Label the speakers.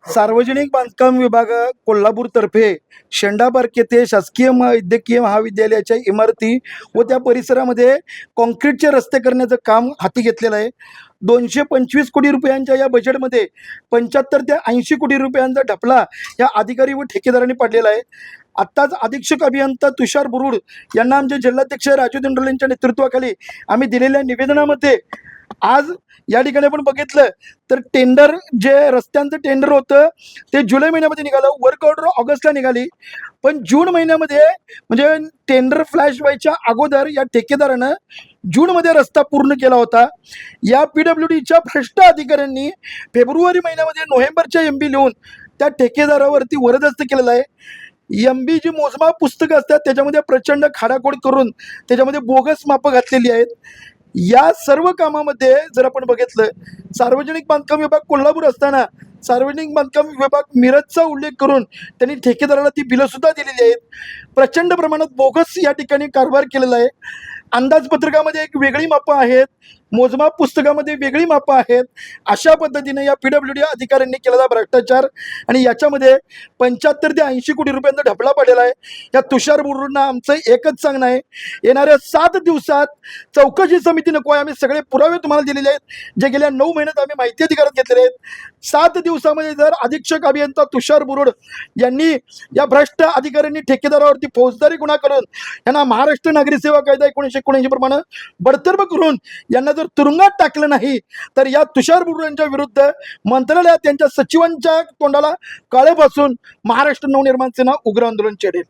Speaker 1: सार्वजनिक बांधकाम विभाग कोल्हापूरतर्फे शेंडा पार्क येथे शासकीय वैद्यकीय महाविद्यालयाच्या इमारती व त्या परिसरामध्ये कॉन्क्रीटचे रस्ते करण्याचं काम हाती घेतलेलं आहे. 225 कोटी रुपयांच्या या बजेटमध्ये 75 ते 80 कोटी रुपयांचा ढपला या अधिकारी व ठेकेदारांनी पाडलेला आहे. आत्ताच अधीक्षक अभियंता तुषार बुरुड यांना आमचे जिल्हाध्यक्ष राजू दिंडोले यांच्या नेतृत्वाखाली आम्ही दिलेल्या निवेदनामध्ये आज या ठिकाणी आपण बघितलं तर टेंडर जे रस्त्यांचं टेंडर होतं ते जुलै महिन्यामध्ये निघालं, वर्क ऑर्डर ऑगस्टला निघाली, पण जून महिन्यामध्ये म्हणजे टेंडर फ्लॅश व्हायच्या अगोदर या ठेकेदारानं जूनमध्ये रस्ता पूर्ण केला होता. या PWDच्या भ्रष्ट अधिकाऱ्यांनी फेब्रुवारी महिन्यामध्ये नोव्हेंबरच्या MB लिहून त्या ठेकेदारावरती वरदस्त केलेला आहे. MB जी मोजमाप पुस्तकं असतात त्याच्यामध्ये प्रचंड खाडाखोड करून त्याच्यामध्ये बोगस मापं घातलेली आहेत. या सर्व कामामध्ये जर आपण बघितलं, सार्वजनिक बांधकाम विभाग कोल्हापूर असताना सार्वजनिक बांधकाम विभाग मिरजचा उल्लेख करून त्यांनी ठेकेदाराला ती बिलं सुद्धा दिलेली आहेत. प्रचंड प्रमाणात बोगस या ठिकाणी कारभार केलेला आहे. अंदाजपत्रकामध्ये एक वेगळी मापं आहेत, मोजमाप पुस्तकामध्ये वेगळी मापं आहेत. अशा पद्धतीने या PWD अधिकाऱ्यांनी केलेला भ्रष्टाचार आणि याच्यामध्ये 75 ते 80 कोटी रुपयांचा ढपला पडलेला आहे. या तुषार बुरुडना आमचं एकच सांगणं आहे, येणाऱ्या 7 दिवसात चौकशी समिती नको आहे. आम्ही सगळे पुरावे तुम्हाला दिलेले आहेत, जे गेल्या 9 महिन्यात आम्ही माहिती अधिकारात घेतलेले आहेत. 7 दिवसामध्ये जर अधीक्षक अभियंता तुषार बुरुड यांनी या भ्रष्ट अधिकाऱ्यांनी ठेकेदारावरती फौजदारी गुन्हा करून यांना महाराष्ट्र नागरी सेवा कायदा 1979 प्रमाणे बडतर्फ करून यांना जर तुरुंगात टाकलं नाही तर या तुषार बुरुड यांच्या विरुद्ध मंत्रालयात त्यांच्या सचिवांच्या तोंडाला काळे फासून महाराष्ट्र नवनिर्माण सेना उग्र आंदोलन छेडेल.